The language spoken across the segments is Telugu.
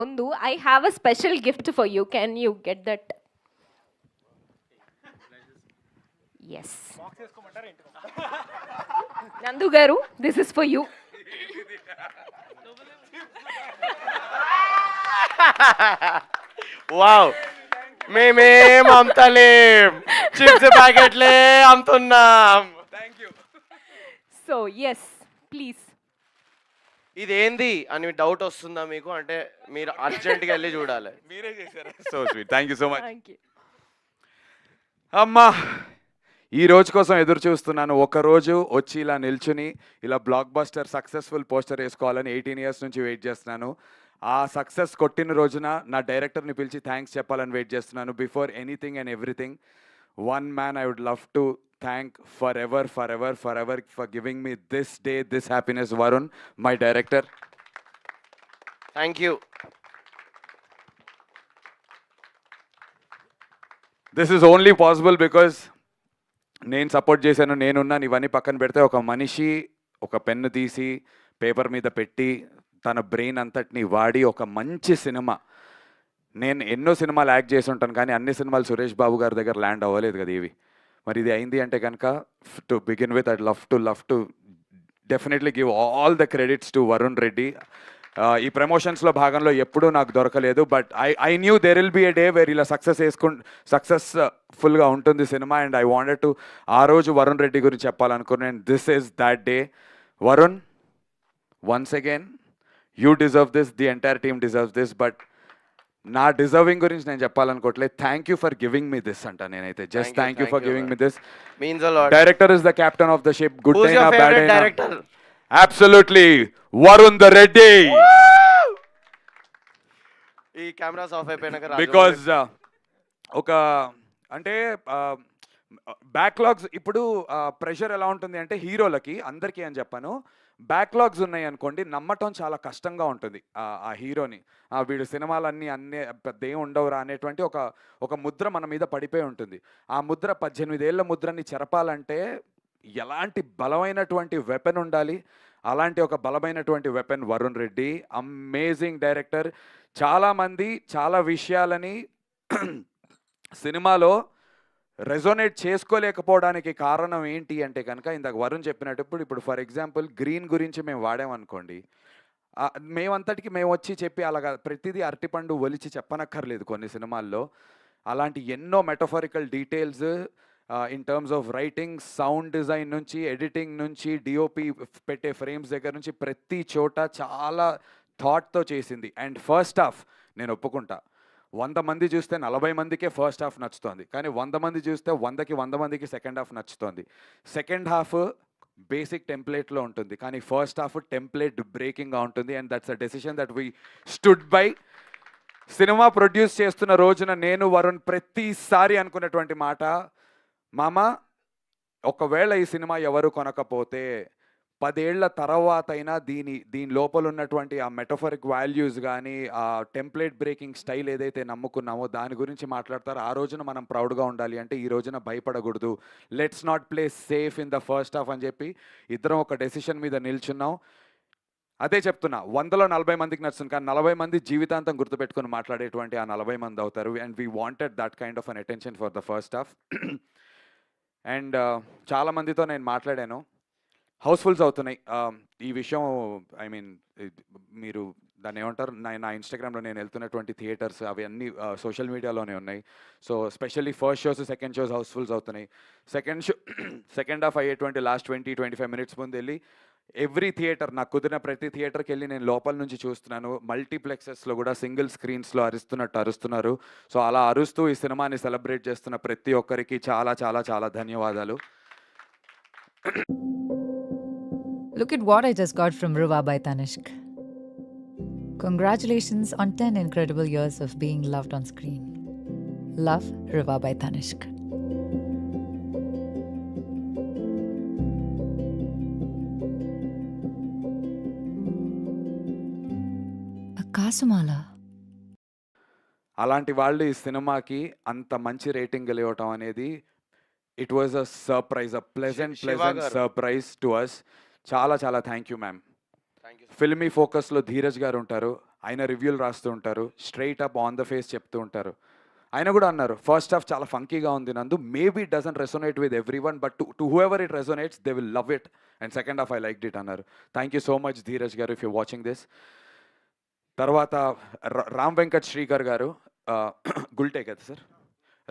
Mundu, I have a special gift for you. Can you get that? Yes. Nandu garu, this is for you. Wow, మేమేం అమ్ముతలేం, చిప్స్ ప్యాకెట్లే అమ్ముతున్నాం. So, yes, please. ఇదేంది అని డౌట్ వస్తుందా మీకు? అంటే మీరు అర్జెంట్గా వెళ్ళి చూడాలి. మీరే చేశారా? So sweet, thank you so much. Thank you. అమ్మా, ఈ రోజు కోసం ఎదురు చూస్తున్నాను. ఒకరోజు వచ్చి ఇలా నిల్చుని ఇలా బ్లాక్ బస్టర్ సక్సెస్ఫుల్ పోస్టర్ వేసుకోవాలని 18 years నుంచి వెయిట్ చేస్తున్నాను. ఆ సక్సెస్ కొట్టిన రోజున నా డైరెక్టర్ని పిలిచి థ్యాంక్స్ చెప్పాలని వెయిట్ చేస్తున్నాను. Before anything and everything, one man I would love to thank forever for giving me this day, this happiness. Varun, my director. Thank you. This is only possible because నేను సపోర్ట్ చేశాను, నేనున్నాను. ఇవన్నీ పక్కన పెడితే ఒక మనిషి ఒక పెన్ను తీసి పేపర్ మీద పెట్టి తన బ్రెయిన్ అంతటిని వాడి ఒక మంచి సినిమా, నేను ఎన్నో సినిమాలు యాక్ట్ చేసి ఉంటాను కానీ అన్ని సినిమాలు సురేష్ బాబు గారి దగ్గర ల్యాండ్ అవ్వలేదు కదా ఇవి. మరి ఇది అయింది అంటే కనుక to begin with I'd love to definitely give all the credits to Varun Reddy. ఈ ప్రమోషన్స్లో భాగంలో ఎప్పుడూ నాకు దొరకలేదు, but I knew there will be a day where ఇలా సక్సెస్ఫుల్గా ఉంటుంది సినిమా. అండ్ ఐ వాంటెడ్ టు ఆ రోజు వరుణ్ రెడ్డి గురించి చెప్పాలనుకున్నాను. And this is that day. Varun, once again you deserve this, the entire team deserves this, but నా డిజర్వింగ్ గురించి నేను చెప్పాలనుకోవట్లేదు. Thank you for giving me this అంట నేనైతే. Just thank you for giving me this. Means a lot. Director is the captain of the ship. Good Who's your అయినా బ్యాడ్ favorite అయినా director? Absolutely Varun the Reddy. ఈ కెమెరాస్ ఆఫ్ అయిపోయినాక బికాజ్ ఒక అంటే బ్యాక్లాగ్స్ ఇప్పుడు ప్రెషర్ ఎలా ఉంటుంది అంటే హీరోలకి అందరికీ అని చెప్పాను, బ్యాక్లాగ్స్ ఉన్నాయి అనుకోండి నమ్మటం చాలా కష్టంగా ఉంటుంది ఆ హీరోని. వీడు సినిమాలన్నీ పెద్ద ఏం ఉండవురా అనేటువంటి ఒక ముద్ర మన మీద పడిపోయి ఉంటుంది. ఆ ముద్ర 18 ఏళ్ల ముద్రని చెరపాలంటే ఎలాంటి బలమైనటువంటి వెపన్ ఉండాలి. అలాంటి ఒక బలమైనటువంటి weapon Varun Reddy. Amazing director. చాలామంది చాలా విషయాలని సినిమాలో రెజోనేట్ చేసుకోలేకపోవడానికి కారణం ఏంటి అంటే కనుక ఇందాక వరుణ్ చెప్పినప్పుడు ఇప్పుడు ఫర్ ఎగ్జాంపుల్ గ్రీన్ గురించి మేము వాడామనుకోండి, మేమంతటికి మేము వచ్చి చెప్పి అలాగా ప్రతిదీ అరటిపండు ఒలిచి చెప్పనక్కర్లేదు కొన్ని సినిమాల్లో. అలాంటి ఎన్నో metaphorical details in terms of writing, sound design నుంచి, ఎడిటింగ్ నుంచి, డిఓపి పెట్టే ఫ్రేమ్స్ దగ్గర నుంచి ప్రతి చోట చాలా థాట్తో చేసింది. అండ్ ఫస్ట్ హాఫ్ నేను ఒప్పుకుంటా, 100 మంది చూస్తే 40 మందికే ఫస్ట్ హాఫ్ నచ్చుతోంది, కానీ 100 మంది చూస్తే 100కి 100 మందికి సెకండ్ హాఫ్ నచ్చుతోంది. సెకండ్ హాఫ్ బేసిక్ టెంప్లెట్లో ఉంటుంది కానీ ఫస్ట్ హాఫ్ టెంప్లెట్ బ్రేకింగ్గా ఉంటుంది. And that's a decision that we stood by. సినిమా ప్రొడ్యూస్ చేస్తున్న రోజున నేను వరుణ్ ప్రతిసారి అనుకున్నటువంటి మాట, మామ ఒకవేళ ఈ సినిమా ఎవరు కొనకపోతే 10 ఏళ్ల తర్వాత అయినా దీని లోపల ఉన్నటువంటి ఆ మెటఫరిక్ వాల్యూస్ కానీ ఆ టెంప్లెట్ బ్రేకింగ్ స్టైల్ ఏదైతే నమ్ముకున్నామో దాని గురించి మాట్లాడతారు. ఆ రోజున మనం ప్రౌడ్గా ఉండాలి అంటే ఈ రోజున భయపడకూడదు. Let's not play safe in the first half అని చెప్పి ఇద్దరం ఒక డెసిషన్ మీద నిల్చున్నాం. అదే చెప్తున్నా, 100లో 40 మందికి నచ్చుతుంది కానీ 40 మంది జీవితాంతం గుర్తుపెట్టుకుని మాట్లాడేటువంటి ఆ 40 మంది అవుతారు. And we wanted that kind of an attention for the first half. And చాలామందితో నేను మాట్లాడాను, హౌస్ఫుల్స్ అవుతున్నాయి. ఈ విషయం ఐ మీన్ మీరు దాన్ని ఏమంటారు, నా ఇన్స్టాగ్రామ్లో నేను వెళ్తున్నటువంటి థియేటర్స్ అవి అన్నీ సోషల్ మీడియాలోనే ఉన్నాయి. So specially first shows second shows housefuls అవుతున్నాయి. సెకండ్ హాఫ్ అయ్యేటువంటి లాస్ట్ 20-25 మినిట్స్ ముందు వెళ్ళి ఎవ్రీ థియేటర్, నాకు కుదిరిన ప్రతి థియేటర్కి వెళ్ళి నేను లోపల నుంచి చూస్తున్నాను. మల్టీప్లెక్సెస్లో కూడా సింగిల్ స్క్రీన్స్లో అరుస్తున్నారు. సో అలా అరుస్తూ ఈ సినిమాని సెలబ్రేట్ చేస్తున్న ప్రతి ఒక్కరికి చాలా చాలా చాలా ధన్యవాదాలు. Look at what I just got from Ruva by Tanishq. Congratulations on 10 incredible years of being loved on screen. Love, Ruva by Tanishq. Kasumala. అలాంటి వాళ్ళు ఈ సినిమాకి అంత మంచి రేటింగ్ ఇవ్వటం అనేది it was a surprise, a pleasant Shiva గారు. Surprise to us. చాలా చాలా థ్యాంక్ యూ మ్యామ్. ఫిల్మీ ఫోకస్లో ధీరజ్ గారు ఉంటారు. ఆయన రివ్యూలు రాస్తూ ఉంటారు. Straight up on the face చెప్తూ ఉంటారు. ఆయన కూడా అన్నారు ఫస్ట్ హాఫ్ చాలా ఫంకీగా ఉంది Nandu, maybe it doesn't resonate with everyone, but to whoever it resonates they will love it, and second half I like it అన్నారు. Thank you so much Dheeraj గారు ఇఫ్ యూ వాచింగ్ దిస్. తర్వాత రామ్ వెంకట్ శ్రీకర్ గారు గుల్టే కదా సార్,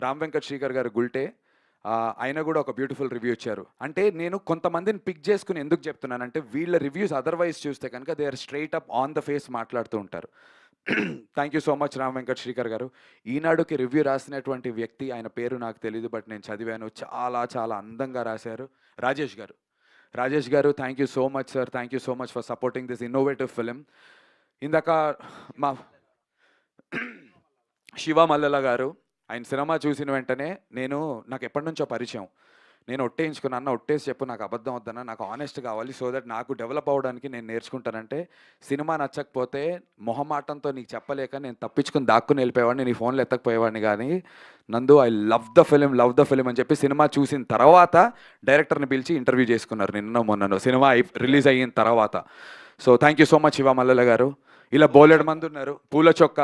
రామ్ వెంకట్ శ్రీకర్ గారు గుల్టే, ఆయన కూడా ఒక బ్యూటిఫుల్ రివ్యూ ఇచ్చారు. అంటే నేను కొంతమందిని పిక్ చేసుకుని ఎందుకు చెప్తున్నానంటే వీళ్ళ రివ్యూస్ అదర్వైజ్ చూస్తే కనుక they are straight up on the face మాట్లాడుతూ ఉంటారు. Thank you so much Ram Venkat Srikar garu. ఈనాడుకి రివ్యూ రాసినటువంటి వ్యక్తి, ఆయన పేరు నాకు తెలియదు బట్ నేను చదివాను, చాలా చాలా అందంగా రాశారు. రాజేష్ గారు, రాజేష్ గారు thank you so much sir, thank you so much for supporting this innovative film. ఇందాక మా శివ మల్లెల గారు, ఆయన సినిమా చూసిన వెంటనే నాకు ఎప్పటి నుంచో పరిచయం, నేను ఒట్టేయించుకున్నా, అన్న ఒట్టేసి చెప్పు నాకు అబద్ధం వద్దన్నా, నాకు ఆనెస్ట్ కావాలి సో దట్ నాకు డెవలప్ అవ్వడానికి నేను నేర్చుకుంటానంటే, సినిమా నచ్చకపోతే మొహమాటంతో నీకు చెప్పలేక నేను తప్పించుకుని దాక్కుని వెళ్ళిపోయేవాడిని, నీ ఫోన్లో ఎత్తకపోయేవాడిని. కానీ నందు ఐ లవ్ ద ఫిలిం అని చెప్పి సినిమా చూసిన తర్వాత డైరెక్టర్ని పిలిచి ఇంటర్వ్యూ చేసుకున్నారు నిన్న మొన్నను, సినిమా రిలీజ్ అయిన తర్వాత. So thank you so much Shiva Mallela గారు. ఇలా బోలెడు మంది ఉన్నారు. పూల చొక్క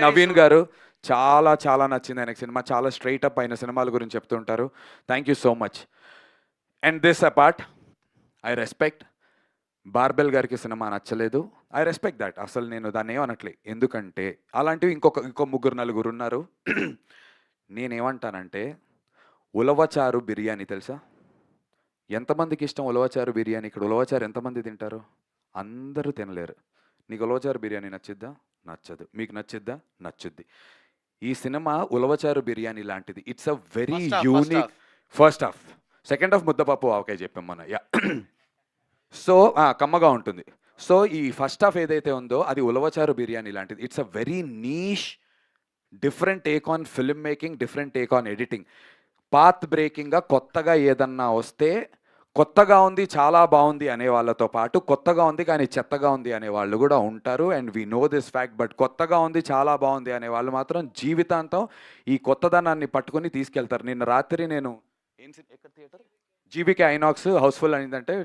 నవీన్ గారు, చాలా చాలా నచ్చింది ఆయనకు సినిమా, చాలా స్ట్రైట్ అప్ అయిన సినిమాల గురించి చెప్తుంటారు. Thank you so much. And this apart I respect barbell గారికి సినిమా నచ్చలేదు, ఐ రెస్పెక్ట్ దట్, అసలు నేను దాన్ని ఏమనట్లే, ఎందుకంటే అలాంటివి ఇంకో ముగ్గురు నలుగురు ఉన్నారు. నేనేమంటానంటే ఉలవచారు బిర్యానీ తెలుసా, ఎంతమందికి ఇష్టం ఉలవచారు బిర్యానీ? ఇక్కడ ఉలవచారు ఎంతమంది తింటారు? అందరూ తినలేరు. నీకు ఉలవచారు బిర్యానీ నచ్చిద్దా? నచ్చదు. మీకు నచ్చిద్దా? నచ్చుద్ది. ఈ సినిమా ఉలవచారు బిర్యానీ లాంటిది. It's a very unique. First half, second half ముద్దపప్పు ఆవకాయ చెప్పాం మనం. యా, సో కమ్మగా ఉంటుంది. సో ఈ ఫస్ట్ హాఫ్ ఏదైతే ఉందో అది ఉలవచారు బిర్యానీ లాంటిది. It's a very niche, different take on film making, different take on editing. Path బ్రేకింగ్గా కొత్తగా ఏదన్నా వస్తే కొత్తగా ఉంది చాలా బాగుంది అనే వాళ్ళతో పాటు కొత్తగా ఉంది కానీ చెత్తగా ఉంది అనే వాళ్ళు కూడా ఉంటారు. And we know this fact. But కొత్తగా ఉంది చాలా బాగుంది అనే వాళ్ళు మాత్రం జీవితాంతం ఈ కొత్తదనాన్ని పట్టుకొని తీసుకెళ్తారు. నిన్న రాత్రి నేను ఎక్కడ థియేటర్ జీబీకే ఐనాక్స్ హౌస్ఫుల్ అయిందంటే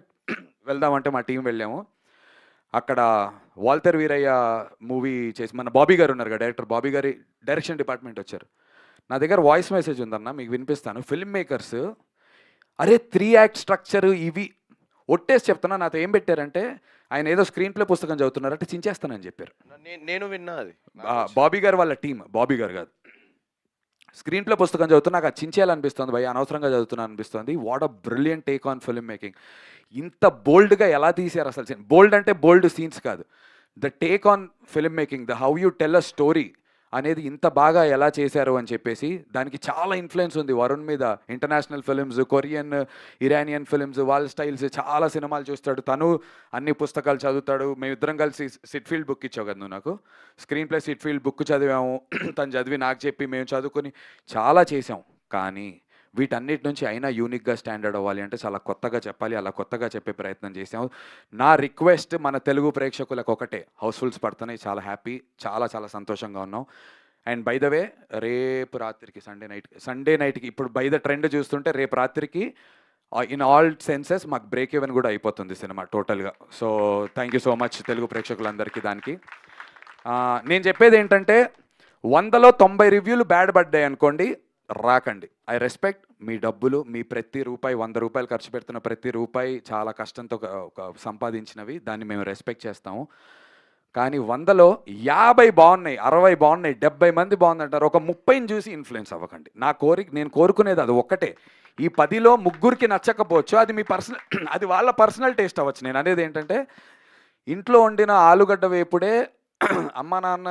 వెళ్దామంటే మా టీం వెళ్ళాము. అక్కడ వాల్టర్ వీరయ్య మూవీ చేసి మన బాబీ గారు ఉన్నారు కదా, డైరెక్టర్ బాబీ గారి డైరెక్షన్ డిపార్ట్మెంట్ వచ్చారు. నా దగ్గర వాయిస్ మెసేజ్ ఉందన్న, మీకు వినిపిస్తాను. ఫిల్మ్ మేకర్స్ అరే 3 యాక్ట్ స్ట్రక్చర్ ఇవి ఒట్టేసి చెప్తున్నా, నాతో ఏం పెట్టారంటే ఆయన ఏదో స్క్రీన్ ప్లే పుస్తకం చదువుతున్నారంటే చించేస్తానని చెప్పారు. నేను విన్నా అది. బాబీ గారు వాళ్ళ టీం, బాబీ గారు కాదు. స్క్రీన్ ప్లే పుస్తకం చదువుతున్నా నాకు అది చించేయాలనిపిస్తుంది భయ, అనవసరంగా చదువుతున్నా అనిపిస్తుంది. What a brilliant take on film making. ఇంత బోల్డ్గా ఎలా తీశారు అసలు. బోల్డ్ అంటే బోల్డ్ సీన్స్ కాదు, the take on film making, the how you tell a story అనేది ఇంత బాగా ఎలా చేశారు అని చెప్పేసి దానికి చాలా ఇన్ఫ్లుయెన్స్ ఉంది వరుణ్ మీద. International films, Korean, Iranian films, వాళ్ళ స్టైల్స్ చాలా సినిమాలు చూస్తాడు తను, అన్ని పుస్తకాలు చదువుతాడు. మేమిద్దరం కలిసి సిట్ఫీల్డ్ బుక్ ఇచ్చావు కదా నువ్వు నాకు, స్క్రీన్ ప్లే సిట్ఫీల్డ్ బుక్ చదివాము. తను చదివి నాకు చెప్పి మేము చదువుకొని చాలా చేసాం. కానీ వీటన్నిటి నుంచి అయినా యూనిక్గా స్టాండర్డ్ అవ్వాలి అంటే చాలా కొత్తగా చెప్పాలి, అలా కొత్తగా చెప్పే ప్రయత్నం చేసాము. నా రిక్వెస్ట్ మన తెలుగు ప్రేక్షకులకు ఒకటే, హౌస్ఫుల్స్ పడుతున్నాయి, చాలా హ్యాపీ, చాలా చాలా సంతోషంగా ఉన్నాం. అండ్ బై ద వే రేపు రాత్రికి సండే నైట్కి ఇప్పుడు బై ద ట్రెండ్ చూస్తుంటే రేపు రాత్రికి ఇన్ ఆల్ సెన్సెస్ మాకు బ్రేక్ ఈవెన్ కూడా అయిపోతుంది సినిమా టోటల్గా. So thank you so much Telugu ప్రేక్షకులందరికీ. దానికి నేను చెప్పేది ఏంటంటే 100లో 90 రివ్యూలు బ్యాడ్ పడ్డాయి అనుకోండి, రాకండి. ఐ రెస్పెక్ట్ మీ డబ్బులు, మీ ప్రతి రూపాయి, 100 రూపాయలు ఖర్చు పెడుతున్న ప్రతి రూపాయి చాలా కష్టంతో సంపాదించినవి, దాన్ని మేము రెస్పెక్ట్ చేస్తాము. కానీ 100లో 50 బాగున్నాయి, 60 బాగున్నాయి, 70 మంది బాగుందంటారు, ఒక 30ని చూసి ఇన్ఫ్లుయెన్స్ అవ్వకండి. నేను కోరుకునేది అది ఒక్కటే. ఈ 10లో ముగ్గురికి నచ్చకపోవచ్చు, అది మీ పర్సనల్, అది వాళ్ళ పర్సనల్ టేస్ట్ అవ్వచ్చు. నేను అనేది ఏంటంటే ఇంట్లో వండిన ఆలుగడ్డ వేపుడే అమ్మ నాన్న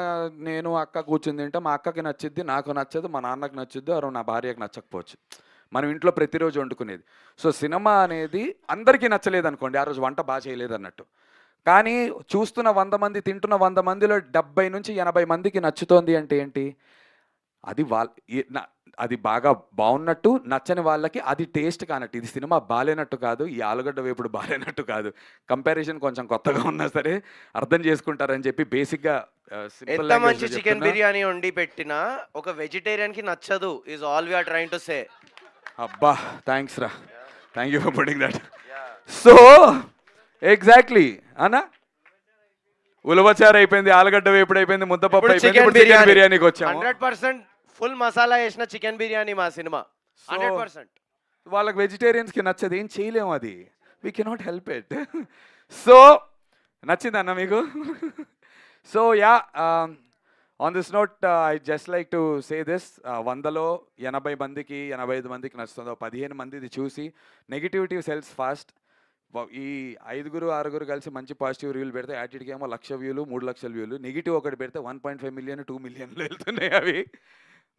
నేను అక్క కూర్చుని తింటే మా అక్కకి నచ్చిద్ది, నాకు నచ్చదు, మా నాన్నకి నచ్చుద్ది, అరే నా భార్యకి నచ్చకపోవచ్చు. మనం ఇంట్లో ప్రతిరోజు వండుకునేది. సో సినిమా అనేది అందరికీ నచ్చలేదు అనుకోండి, ఆ రోజు వంట బాగా చేయలేదు అన్నట్టు. కానీ చూస్తున్న 100 మంది, తింటున్న 100 మందిలో 70 నుంచి 80 మందికి నచ్చుతోంది అంటే ఏంటి? అది బాగా బాగున్నట్టు, నచ్చని వాళ్ళకి అది టేస్ట్ కానట్టు. ఇది సినిమా బాలేనట్టు కాదు, ఈ ఆలుగడ్డ వేపుడు బాలేనట్టు కాదు. కంపారిజన్ కొంచెం కొత్తగా ఉన్నా సరే అర్థం చేసుకుంటారని చెప్పి బేసిక్గా ఎంత మంచి చికెన్ బిర్యానీ వండి పెట్టినా ఒక వెజిటేరియన్ కి నచ్చదు is all we are trying to say. అబ్బా థ్యాంక్స్ రా, thank you for putting that. So exactly అన్నా ఉలవచారు అయిపోయింది, ఆలుగడ్డ వేపుడు అయిపోయింది, ముద్దపప్పు ఇప్పుడు అయిపోయింది, చికెన్ ఇప్పుడు చికెన్ బిర్యానీ బిర్యానీకి వచ్చాము. 100% ఫుల్ మసాలా వేసిన చికెన్ బిర్యానీ మా సినిమా 100%. వాళ్ళకి వెజిటేరియన్స్కి నచ్చదు, ఏం చేయలేము అది, we cannot help it. So నచ్చింది అన్న మీకు? So ya, on this note I just like to say this, 100లో 80 మందికి 85 మందికి నచ్చుతుందో 15 మందిది చూసి నెగిటివిటీ సెల్స్ ఫాస్ట్. ఈ 5-6 కలిసి మంచి పాజిటివ్ రివ్యూలు పెడితే యాటిట్కి ఏమో 1,00,000 వ్యూలు 3,00,000 వ్యూలు, నెగిటివ్ ఒకటి పెడితే 1.5 మిలియన్ 2 మిలియన్లు వెళ్తున్నాయి అవి.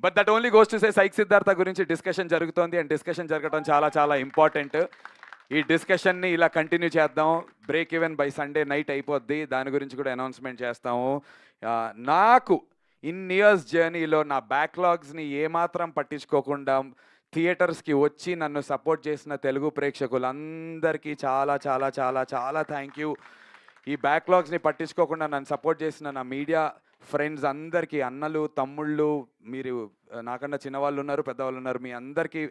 But that only goes to say psych Siddhartha గురించి డిస్కషన్ జరుగుతోంది, అండ్ డిస్కషన్ జరగడం చాలా చాలా ఇంపార్టెంట్. ఈ డిస్కషన్ని ఇలా కంటిన్యూ చేద్దాం. Break even by Sunday night అయిపోద్ది, దాని గురించి కూడా అనౌన్స్మెంట్ చేస్తాము. నాకు ఇన్ ఇయర్స్ జర్నీలో నా బ్యాక్లాగ్స్ని ఏమాత్రం పట్టించుకోకుండా థియేటర్స్కి వచ్చి నన్ను సపోర్ట్ చేసిన తెలుగు ప్రేక్షకులందరికీ చాలా చాలా చాలా చాలా థ్యాంక్ యూ. ఈ బ్యాక్లాగ్స్ని పట్టించుకోకుండా నన్ను సపోర్ట్ చేసిన నా మీడియా ఫ్రెండ్స్ అందరికీ, అన్నలు తమ్ముళ్ళు, మీరు నాకన్నా చిన్నవాళ్ళు ఉన్నారు, పెద్దవాళ్ళు ఉన్నారు, మీ అందరికీ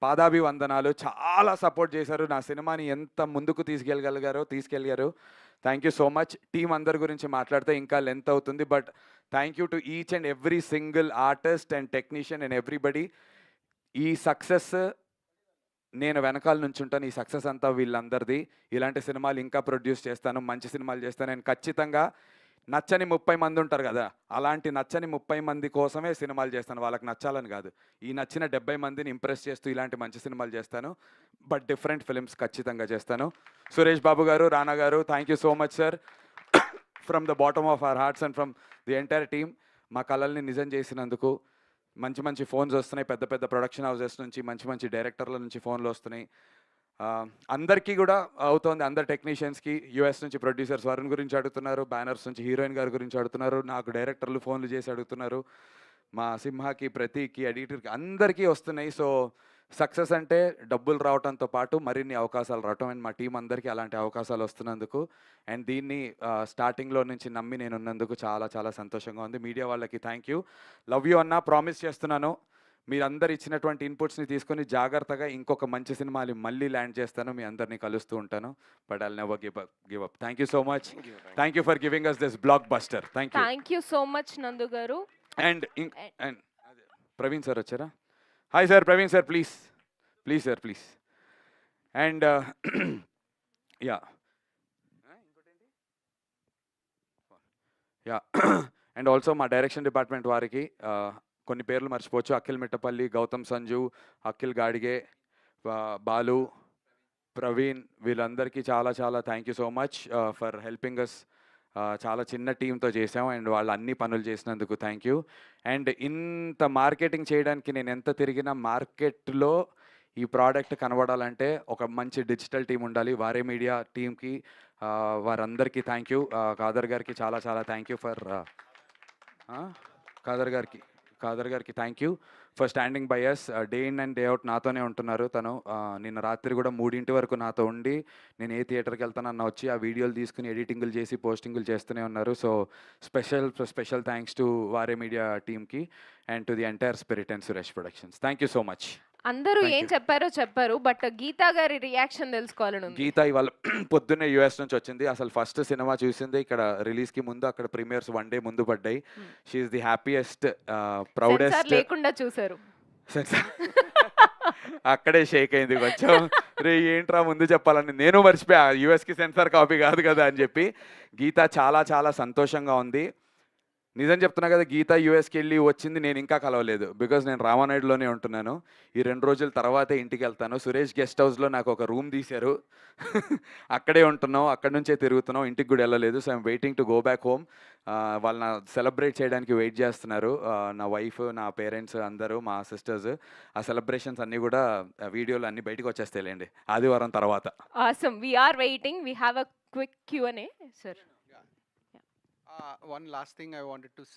పాదాభివందనాలు. చాలా సపోర్ట్ చేశారు, నా సినిమాని ఎంత ముందుకు తీసుకెళ్ళగారు. Thank you so much. Team అందరి గురించి మాట్లాడితే ఇంకా లెంత్ అవుతుంది, but thank you to each and every single artist and technician and everybody. ఈ సక్సెస్ నేను వెనకాల నుంచి ఉంటాను, ఈ సక్సెస్ అంతా వీళ్ళందరిది. ఇలాంటి సినిమాలు ఇంకా ప్రొడ్యూస్ చేస్తాను, మంచి సినిమాలు చేస్తాను. నేను ఖచ్చితంగా నచ్చని 30 మంది ఉంటారు కదా, అలాంటి నచ్చని 30 మంది కోసమే సినిమాలు చేస్తాను, వాళ్ళకి నచ్చాలని కాదు. ఈ నచ్చిన 70 మందిని ఇంప్రెస్ చేస్తూ ఇలాంటి మంచి సినిమాలు చేస్తాను, బట్ డిఫరెంట్ ఫిల్మ్స్ ఖచ్చితంగా చేస్తాను. సురేష్ బాబు గారు, రానా గారు, thank you so much sir, from the bottom of our hearts and from the entire team. మా కళల్ని నిజం చేసినందుకు. మంచి మంచి ఫోన్స్ వస్తున్నాయి, పెద్ద పెద్ద ప్రొడక్షన్ హౌసెస్ నుంచి, మంచి మంచి డైరెక్టర్ల నుంచి ఫోన్లు వస్తున్నాయి. అందరికీ కూడా అవుతోంది, అందరు టెక్నీషియన్స్కి. యూఎస్ నుంచి ప్రొడ్యూసర్స్ వరుణ్ గురించి అడుగుతున్నారు, బ్యానర్స్ నుంచి హీరోయిన్ గారి గురించి అడుగుతున్నారు, నాకు డైరెక్టర్లు ఫోన్లు చేసి అడుగుతున్నారు, మా సింహాకి, ప్రతీక్కి, ఎడిటర్కి, అందరికీ వస్తున్నాయి. సో సక్సెస్ అంటే డబ్బులు రావడంతో పాటు మరిన్ని అవకాశాలు రావటం, అండ్ మా టీం అందరికీ అలాంటి అవకాశాలు వస్తున్నందుకు అండ్ దీన్ని స్టార్టింగ్లో నుంచి నమ్మి నేను ఉన్నందుకు చాలా చాలా సంతోషంగా ఉంది. మీడియా వాళ్ళకి థ్యాంక్ యూ, లవ్ యూ అన్న. ప్రామిస్ చేస్తున్నాను, మీరందరు ఇచ్చినటువంటి ఇన్పుట్స్ని తీసుకొని జాగ్రత్తగా ఇంకొక మంచి సినిమాలు మళ్ళీ ల్యాండ్ చేస్తాను, మీ అందరినీ కలుస్తూ ఉంటాను. But I'll never give up. Thank you so much. Thank you for giving us this blockbuster. Thank you so much Nandu garu. And Praveen sir వచ్చారా? Hi sir, Praveen sir, please sir, please. And yeah and also మా డైరెక్షన్ డిపార్ట్మెంట్ వారికి కొన్ని పేర్లు మర్చిపోవచ్చు. అఖిల్ మిట్టపల్లి, గౌతమ్ సంజు, అఖిల్ గాడిగే, బాలు, ప్రవీణ్, వీళ్ళందరికీ చాలా చాలా thank you so much for helping us. చాలా చిన్న టీంతో చేసాం అండ్ వాళ్ళు అన్ని పనులు చేసినందుకు థ్యాంక్ యూ. అండ్ ఇంత మార్కెటింగ్ చేయడానికి నేను ఎంత తిరిగినా మార్కెట్లో ఈ ప్రోడక్ట్ కనబడాలంటే ఒక మంచి డిజిటల్ టీం ఉండాలి. వారే మీడియా టీంకి, వారందరికీ థ్యాంక్ యూ. కాదర్ గారికి చాలా చాలా థ్యాంక్ యూ ఫర్ కాదర్ గారికి thank you for standing by us. Day in and day out నాతోనే ఉంటున్నారు. తను నిన్న రాత్రి కూడా 3 వరకు నాతో ఉండి, నేను ఏ థియేటర్కి వెళ్తానన్న వచ్చి ఆ వీడియోలు తీసుకుని ఎడిటింగ్లు చేసి పోస్టింగ్లు చేస్తూనే ఉన్నారు. సో స్పెషల్ థ్యాంక్స్ టు వారే మీడియా టీమ్కి and to the entire spirit and Suresh productions. Thank you so much. అందరూ ఏం చెప్పారు, బట్ గీతా గారి రియాక్షన్ తెలుసుకోవాలని ఉంది. గీత ఇవాళ పొద్దున్నే యూఎస్ నుంచి వచ్చింది. అసలు ఫస్ట్ సినిమా చూసింది ఇక్కడ రిలీజ్కి ముందు, అక్కడ ప్రీమియర్స్ 1 డే ముందు పడ్డాయి. She is the happiest, proudest. లేకుండా చూసారు, అక్కడే షేక్ అయింది కొంచెం. రే ఏంట్రా ముందు చెప్పాలని, నేను మర్చిపోయా, యూఎస్కి సెన్సార్ కాపీ కాదు కదా అని చెప్పి. గీత చాలా చాలా సంతోషంగా ఉంది. నిజం చెప్తున్నా కదా, గీత యూఎస్కి వెళ్ళి వచ్చింది, నేను ఇంకా కలవలేదు, బికాజ్ నేను రామానాయుడులోనే ఉంటున్నాను. ఈ 2 రోజుల తర్వాతే ఇంటికి వెళ్తాను. సురేష్ గెస్ట్ హౌస్లో నాకు ఒక రూమ్ తీశారు, అక్కడే ఉంటున్నాం, అక్కడి నుంచే తిరుగుతున్నాం, ఇంటికి కూడా వెళ్ళలేదు. So I'm waiting to go back home. వాళ్ళు నా సెలబ్రేట్ చేయడానికి వెయిట్ చేస్తున్నారు, నా వైఫ్, నా పేరెంట్స్ అందరూ, మా సిస్టర్స్. ఆ సెలబ్రేషన్స్ అన్నీ కూడా వీడియోలు అన్నీ బయటకు వచ్చేస్తాయిలేండి ఆదివారం తర్వాత. awesome, we are waiting, we have a quick Q&A sir. One last thing I wanted to say.